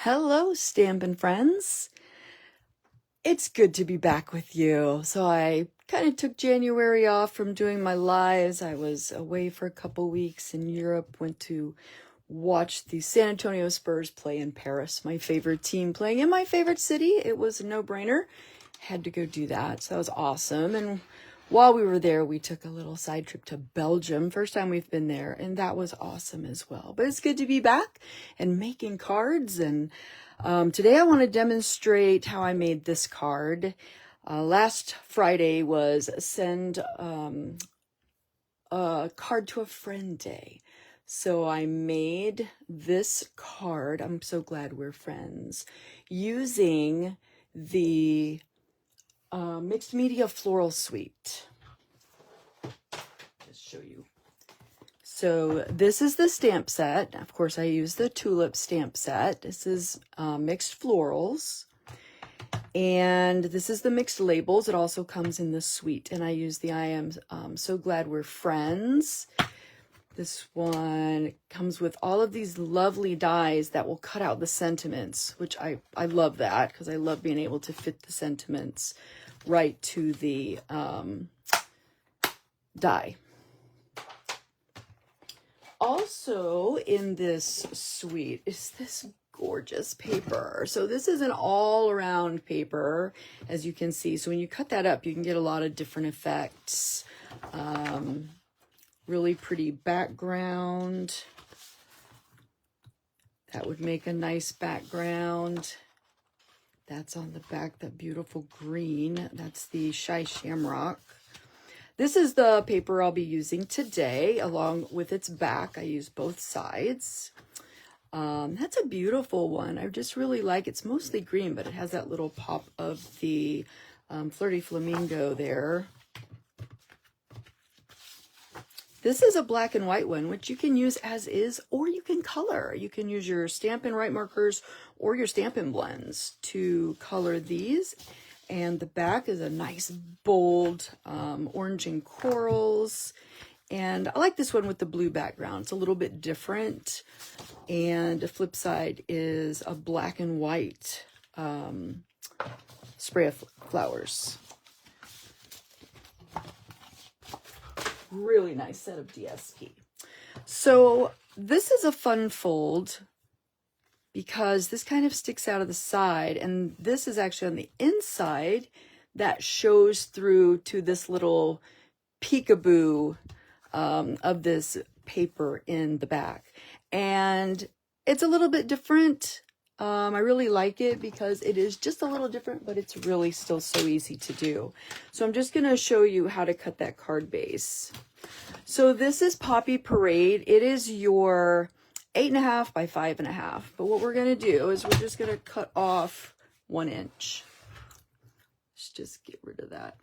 Hello, Stampin' friends. It's good to be back with you. So I kind of took January off from doing my lives. I was away for a couple weeks in Europe, went to watch the San Antonio Spurs play in Paris, my favorite team playing in my favorite city. It was a no-brainer. Had to go do that. So that was awesome. And while we were there, we took a little side trip to Belgium. First time we've been there, and that was awesome as well. But it's good to be back and making cards. And today I want to demonstrate how I made this card. Last Friday was Send a Card to a Friend Day. So I made this card, I'm so glad we're friends, using the Mixed Media Floral Suite. Just show you. So this is the stamp set. Of course, I use the Tulip stamp set. This is mixed florals. And this is the mixed labels. It also comes in the suite. And I use the I Am So Glad We're Friends. This one comes with all of these lovely dies that will cut out the sentiments, which I love that because I love being able to fit the sentiments right to the die. Also in this suite is this gorgeous paper. So this is an all-around paper, as you can see. So when you cut that up, you can get a lot of different effects. Really pretty background. That would make a nice background. That's on the back, that beautiful green. That's the Shy Shamrock. This is the paper I'll be using today, along with its back. I use both sides. That's a beautiful one. I just really like it. It's mostly green, but it has that little pop of the Flirty Flamingo there. This is a black and white one, which you can use as is, or you can color. You can use your Stampin' Write markers or your Stampin' blends to color these. And the back is a nice, bold orange and corals. And I like this one with the blue background. It's a little bit different. And the flip side is a black and white spray of flowers. Really nice set of DSP. So this is a fun fold because this kind of sticks out of the side, and this is actually on the inside that shows through to this little peekaboo of this paper in the back. And it's a little bit different. I really like it because it is just a little different, but it's really still so easy to do. So I'm just going to show you how to cut that card base. So this is Poppy Parade. It is your 8.5 by 5.5. But what we're going to do is we're just going to cut off 1 inch. Let's just get rid of that.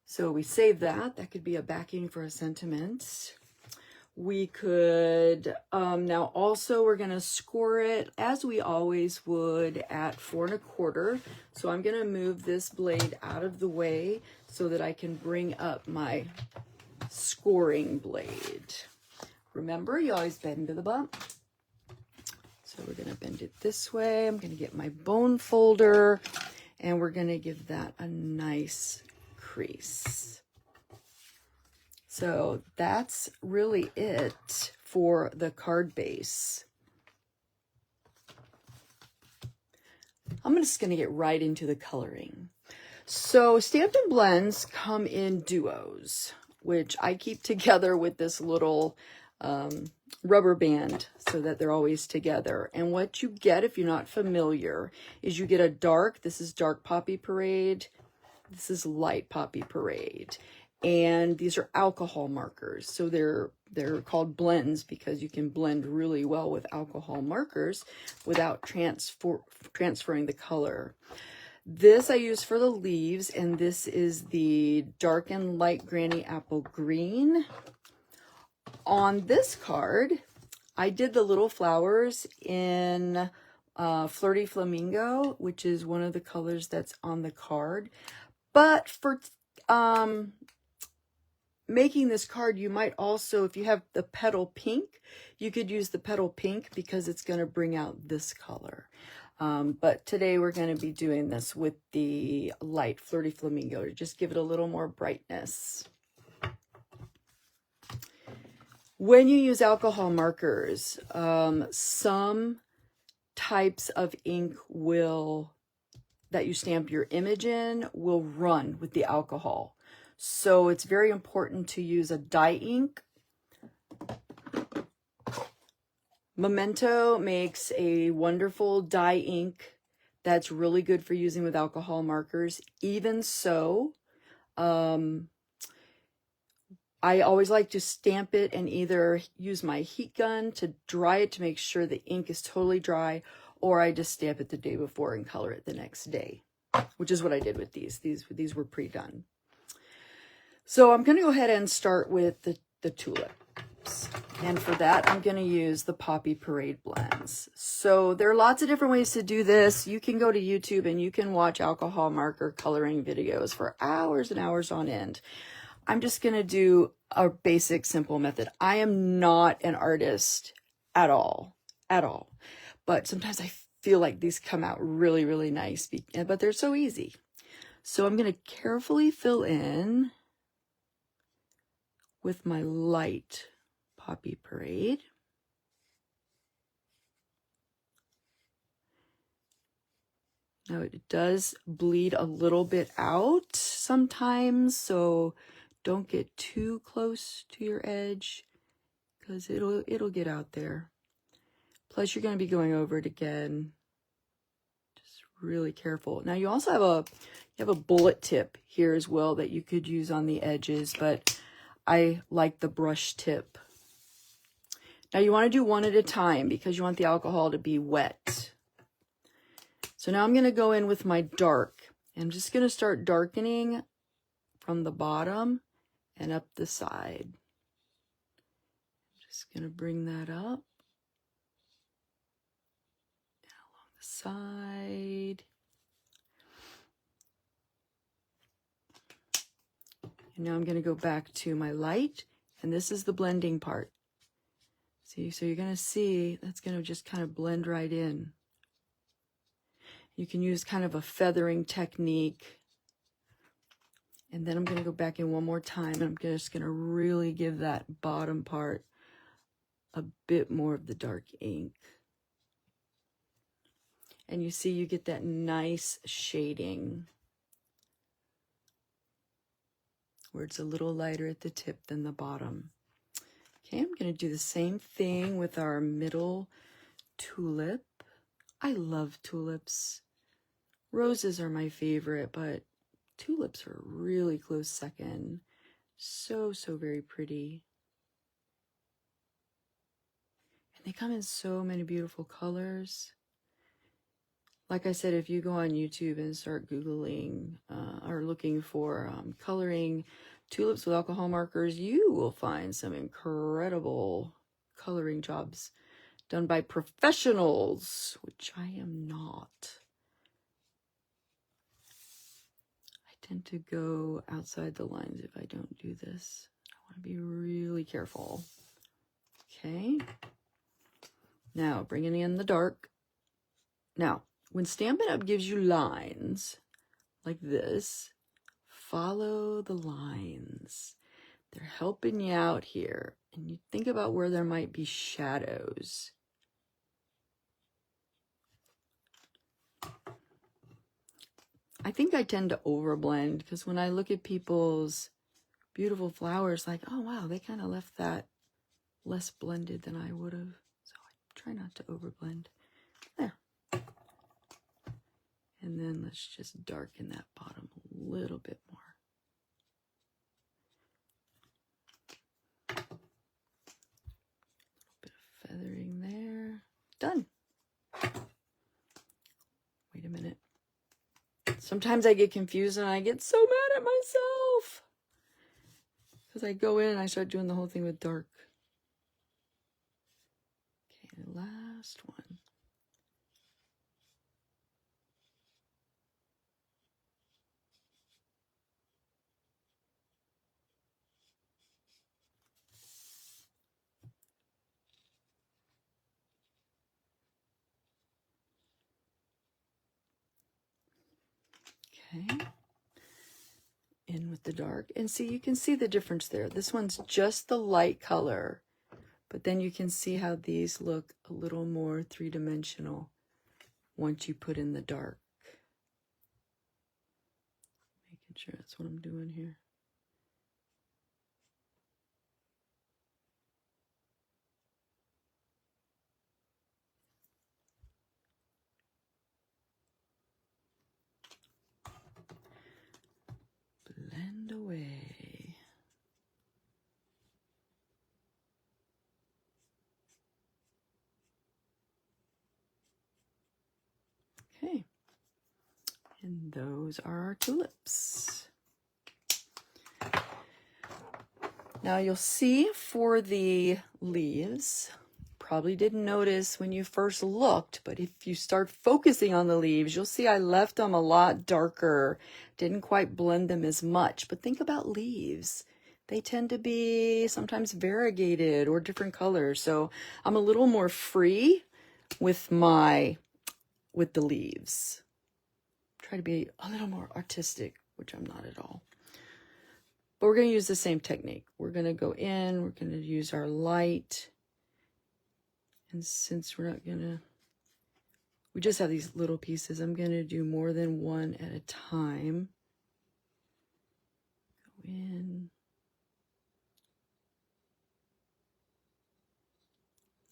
So we save that. That could be a backing for a sentiment. We could, now also we're going to score it as we always would at 4 1/4. So I'm going to move this blade out of the way so that I can bring up my scoring blade. Remember, you always bend to the bump. So we're going to bend it this way. I'm going to get my bone folder and we're going to give that a nice crease. So that's really it for the card base. I'm just going to get right into the coloring. So Stampin' blends come in duos, which I keep together with this little rubber band so that they're always together. And what you get, if you're not familiar, is you get a dark, this is dark Poppy Parade, this is light Poppy Parade. And these are alcohol markers. So they're called blends because you can blend really well with alcohol markers without transferring the color. This I use for the leaves, and this is the dark and light Granny Apple Green. On this card, I did the little flowers in Flirty Flamingo, which is one of the colors that's on the card. But for making this card, you might also, if you have the petal pink, you could use the petal pink because it's going to bring out this color. But today we're going to be doing this with the light Flirty Flamingo to just give it a little more brightness. When you use alcohol markers, some types of ink that you stamp your image in will run with the alcohol. So it's very important to use a dye ink. Memento makes a wonderful dye ink that's really good for using with alcohol markers. Even so, I always like to stamp it and either use my heat gun to dry it to make sure the ink is totally dry, or I just stamp it the day before and color it the next day, which is what I did with these. These were pre-done. So I'm going to go ahead and start with the tulips. And for that, I'm going to use the Poppy Parade blends. So there are lots of different ways to do this. You can go to YouTube and you can watch alcohol marker coloring videos for hours and hours on end. I'm just going to do a basic, simple method. I am not an artist at all. But sometimes I feel like these come out really, really nice, but they're so easy. So I'm going to carefully fill in with my light Poppy Parade. Now it does bleed a little bit out sometimes, so don't get too close to your edge because it'll get out there. Plus you're going to be going over it again. Just really careful. Now you also have a bullet tip here as well that you could use on the edges, but I like the brush tip. Now you want to do one at a time because you want the alcohol to be wet. So now I'm going to go in with my dark. I'm just going to start darkening from the bottom and up the side. Just going to bring that up and along the side. And now I'm going to go back to my light, and this is the blending part. See, so you're going to see that's going to just kind of blend right in. You can use kind of a feathering technique. And then I'm going to go back in one more time, and I'm just going to really give that bottom part a bit more of the dark ink. And you see you get that nice shading where it's a little lighter at the tip than the bottom. Okay, I'm going to do the same thing with our middle tulip. I love tulips. Roses are my favorite, but tulips are a really close second. So very pretty. And they come in so many beautiful colors. Like I said, if you go on YouTube and start Googling or looking for coloring tulips with alcohol markers, you will find some incredible coloring jobs done by professionals, which I am not. I tend to go outside the lines if I don't do this. I want to be really careful. Okay. Now, bringing in the dark. Now, when Stampin' Up! Gives you lines like this, follow the lines. They're helping you out here. And you think about where there might be shadows. I think I tend to overblend because when I look at people's beautiful flowers, like, oh wow, they kind of left that less blended than I would have. So I try not to overblend. There. And then let's just darken that bottom a little bit more. A little bit of feathering there. Done. Wait a minute. Sometimes I get confused and I get so mad at myself. Because I go in and I start doing the whole thing with dark. Okay, the last one. Okay. In with the dark. And see, you can see the difference there. This one's just the light color, but then you can see how these look a little more three-dimensional once you put in the dark. Making sure that's what I'm doing here. Blend away. Okay. And those are our tulips. Now you'll see for the leaves, probably didn't notice when you first looked, but if you start focusing on the leaves, you'll see I left them a lot darker, didn't quite blend them as much. But think about leaves. They tend to be sometimes variegated or different colors. So I'm a little more free with the leaves. Try to be a little more artistic, which I'm not at all. But we're going to use the same technique. We're going to go in, we're going to use our light. And since we're not going to, we just have these little pieces, I'm going to do more than one at a time. Go in.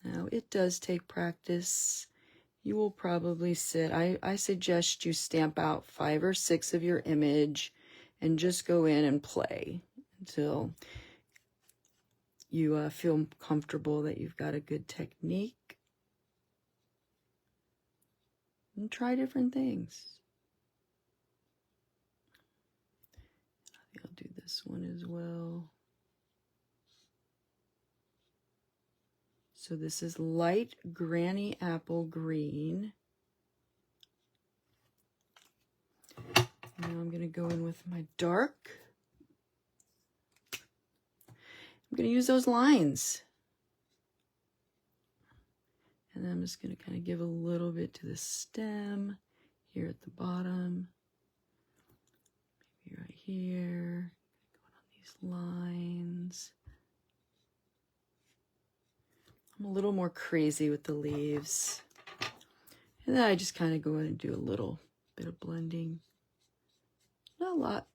Now, it does take practice. You will probably sit, I suggest you stamp out 5 or 6 of your image and just go in and play until you feel comfortable that you've got a good technique. And try different things. I think I'll do this one as well. So this is light granny apple green. Now I'm going to go in with my dark. I'm going to use those lines. And then I'm just going to kind of give a little bit to the stem here at the bottom. Maybe right here. Going on these lines. I'm a little more crazy with the leaves. And then I just kind of go in and do a little bit of blending. Not a lot.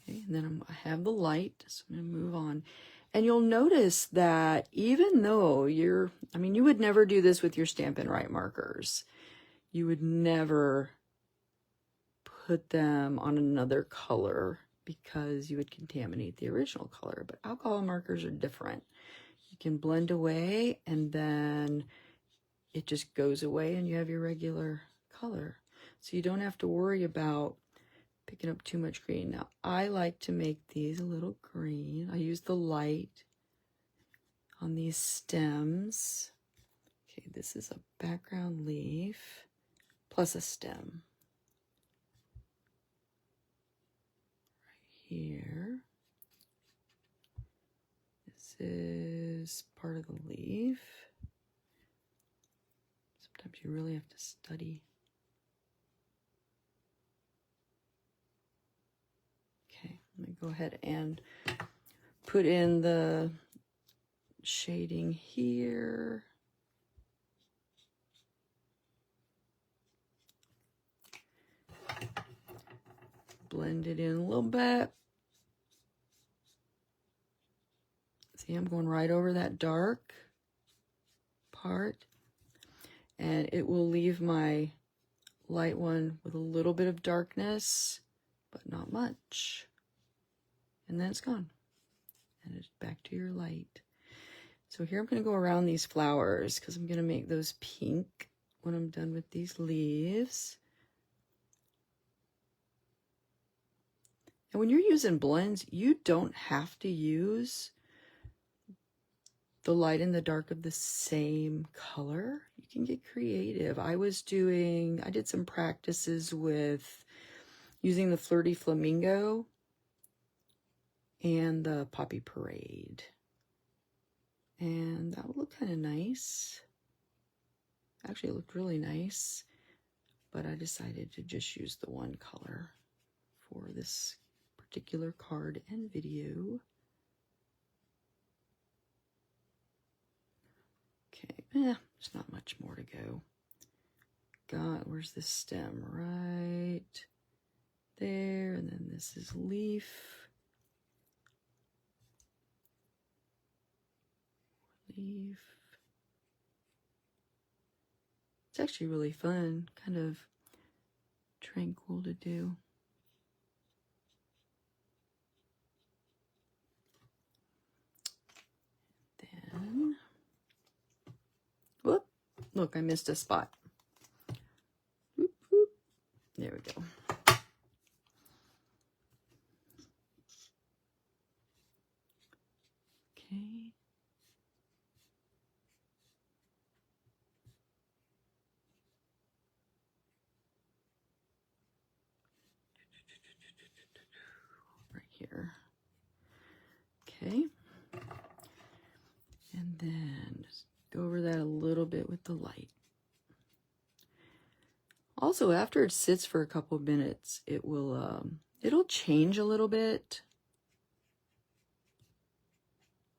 Okay, and then I have the light, so I'm going to move on. And you'll notice that even though you would never do this with your Stampin' Write markers. You would never put them on another color because you would contaminate the original color. But alcohol markers are different. You can blend away and then it just goes away and you have your regular color. So you don't have to worry about picking up too much green. Now, I like to make these a little green. I use the light on these stems. Okay, this is a background leaf plus a stem. Right here. This is part of the leaf. Sometimes you really have to study. Okay, let me go ahead and put in the shading here. Blend it in a little bit. See, I'm going right over that dark part. And it will leave my light one with a little bit of darkness, but not much. And then it's gone. And it's back to your light. So here I'm going to go around these flowers because I'm going to make those pink when I'm done with these leaves. And when you're using blends, you don't have to use the light and the dark of the same color. You can get creative. I did some practices with using the Flirty Flamingo. and the Poppy Parade. And that would look kind of nice. Actually, it looked really nice, but I decided to just use the one color for this particular card and video. Okay, there's not much more to go. Where's the stem? Right there, and then this is leaf. Leaf. It's actually really fun, kind of tranquil to do. Then, whoop, look, I missed a spot. Whoop, whoop. There we go. Okay. Right here. Okay. And then just go over that a little bit with the light. Also, after it sits for a couple of minutes, it will it'll change a little bit.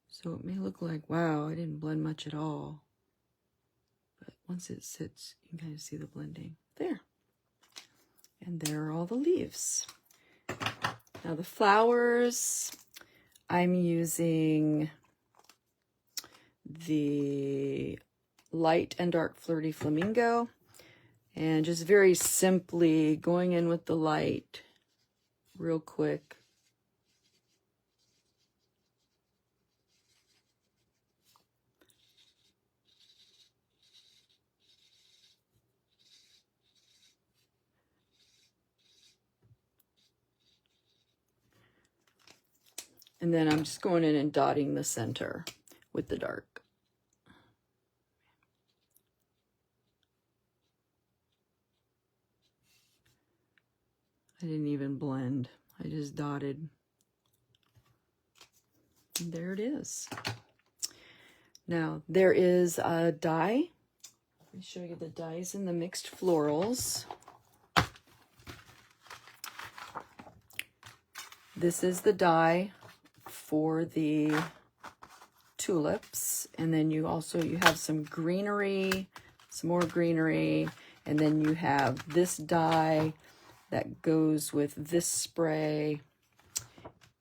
So it may look like, wow, I didn't blend much at all. But once it sits, you can kind of see the blending. There. And there are all the leaves. Now the flowers, I'm using the Light and Dark Flirty Flamingo. And just very simply going in with the light real quick. And then I'm just going in and dotting the center with the dark. I didn't even blend. I just dotted. And there it is. Now, there is a die. Let me show you the dies in the mixed florals. This is the die for the tulips, and then you have some greenery, some more greenery, and then you have this die that goes with this spray,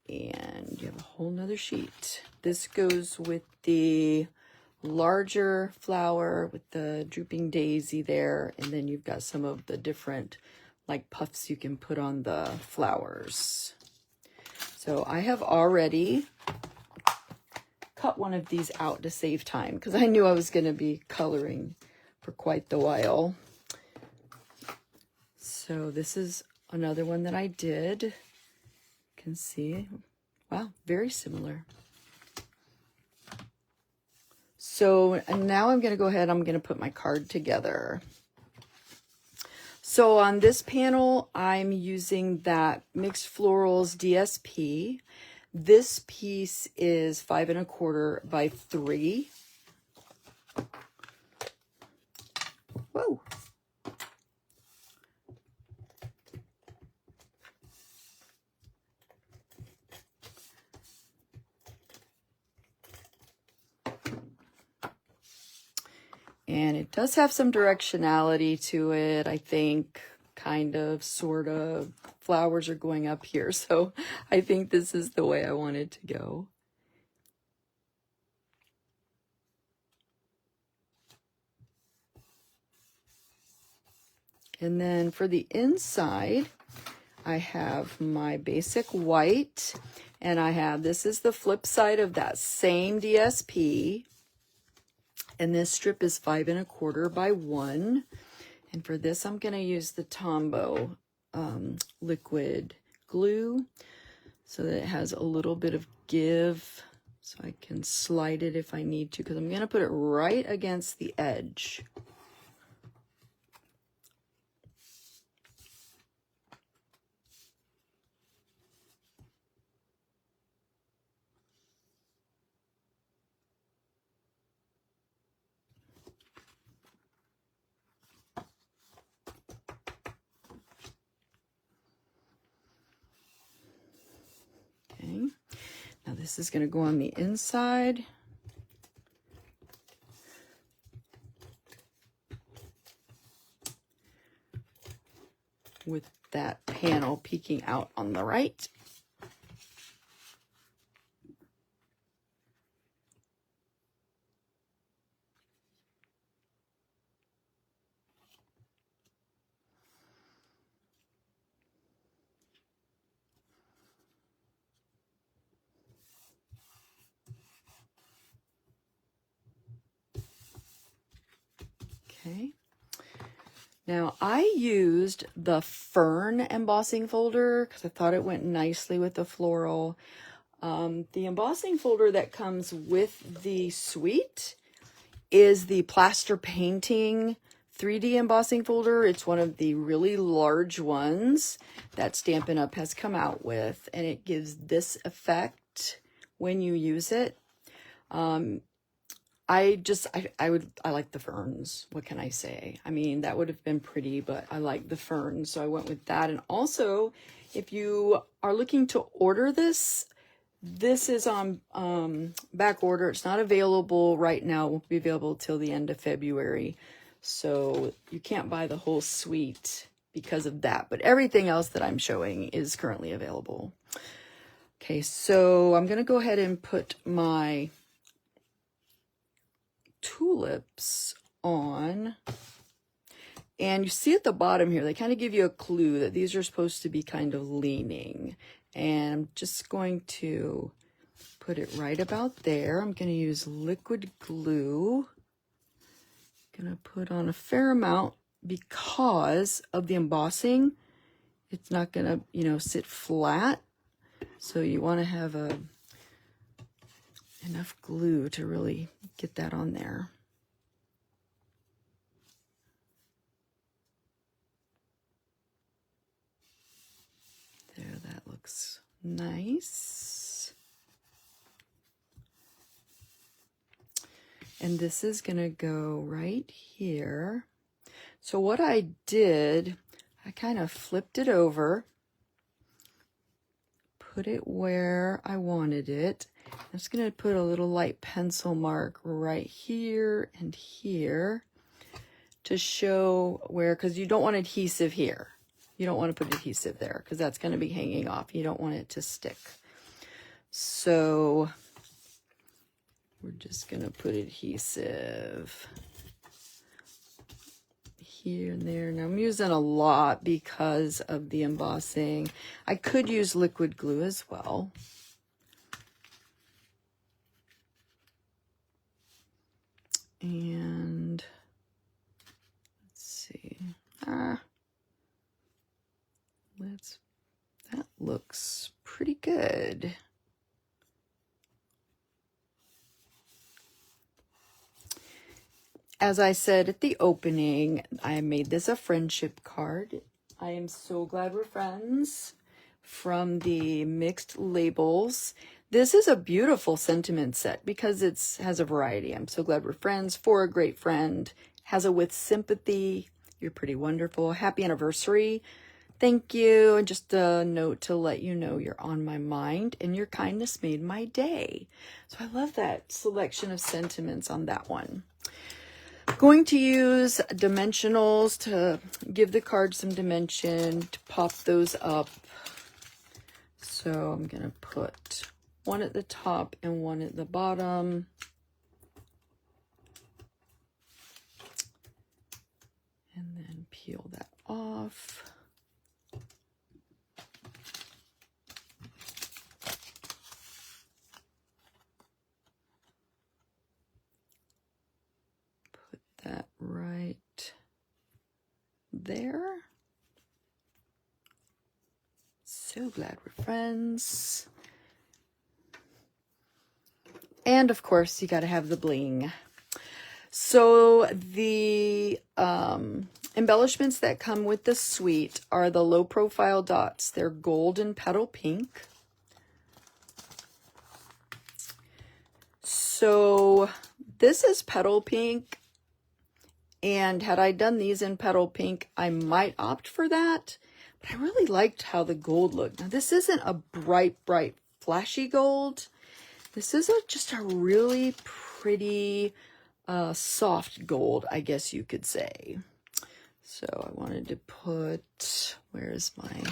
and you have a whole nother sheet. This goes with the larger flower with the drooping daisy there, and then you've got some of the different like puffs you can put on the flowers. So I have already cut one of these out to save time because I knew I was going to be coloring for quite the while. So this is another one that I did. You can see, wow, very similar. So and now I'm going to go ahead, I'm going to put my card together. So on this panel, I'm using that Mixed Florals DSP. This piece is 5 1/4 by 3. Whoa. And it does have some directionality to it, I think, kind of, sort of. Flowers are going up here, so I think this is the way I want it to go. And then for the inside, I have my basic white, and I have, this is the flip side of that same DSP. And this strip is 5 1/4 by 1. And for this, I'm going to use the Tombow liquid glue so that it has a little bit of give, so I can slide it if I need to, because I'm going to put it right against the edge. this is going to go on the inside. With that panel peeking out on the right. Okay. Now I used the Fern embossing folder because I thought it went nicely with the floral. The embossing folder that comes with the suite is the plaster painting 3D embossing folder. It's one of the really large ones that Stampin' Up! Has come out with, and it gives this effect when you use it. I like the ferns. What can I say? I mean, that would have been pretty, but I like the ferns, so I went with that. And also, if you are looking to order this, this is on back order. It's not available right now. It won't be available till the end of February. So you can't buy the whole suite because of that. But everything else that I'm showing is currently available. Okay, so I'm going to go ahead and put my tulips on. And you see at the bottom here, they kind of give you a clue that these are supposed to be kind of leaning. And I'm just going to put it right about there. I'm going to use liquid glue. Going to put on a fair amount because of the embossing. It's not going to, you know, sit flat. So you want to have enough glue to really get that on there. There, that looks nice. And this is going to go right here. So what I did, I kind of flipped it over, put it where I wanted it. I'm just going to put a little light pencil mark right here and here to show where, because you don't want adhesive here. You don't want to put adhesive there because that's going to be hanging off. You don't want it to stick. So we're just going to put adhesive here and there. Now I'm using a lot because of the embossing. I could use liquid glue as well. And let's see. That looks pretty good. As I said at the opening, I made this a friendship card. I am so glad we're friends from the Mixed Labels. This is a beautiful sentiment set because it has a variety. I'm so glad we're friends, for a great friend, has a with sympathy, you're pretty wonderful, happy anniversary, thank you, and just a note to let you know you're on my mind and your kindness made my day. So I love that selection of sentiments on that one. I'm going to use dimensionals to give the card some dimension, to pop those up. So I'm going to put one at the top and one at the bottom. And then peel that off. Put that right there. So glad we're friends. And of course, you got to have the bling. So the embellishments that come with the suite are the low profile dots. They're gold and petal pink. So this is petal pink. And had I done these in petal pink, I might opt for that. But I really liked how the gold looked. Now this isn't a bright, flashy gold. This is just a really pretty soft gold, I guess you could say. So I wanted to put, where's my,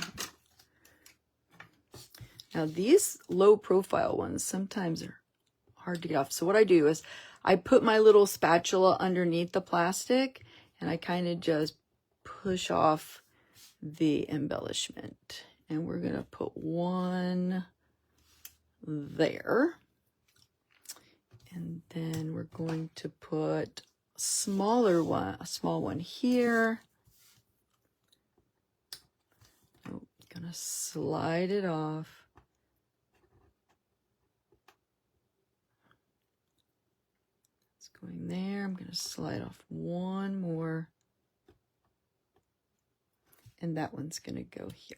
now these low profile ones sometimes are hard to get off. So what I do is I put my little spatula underneath the plastic and I kind of just push off the embellishment. And we're going to put one there. And then we're going to put a small one here. Oh, gonna slide it off. It's going there. I'm gonna slide off one more. And that one's gonna go here.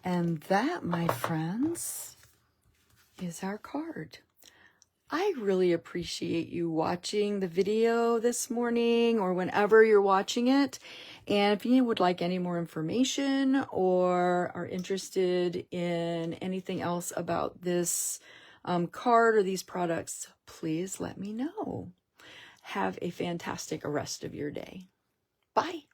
And that, my friends, is our card. I really appreciate you watching the video this morning or whenever you're watching it. And if you would like any more information or are interested in anything else about this card or these products, please let me know. Have a fantastic rest of your day. Bye.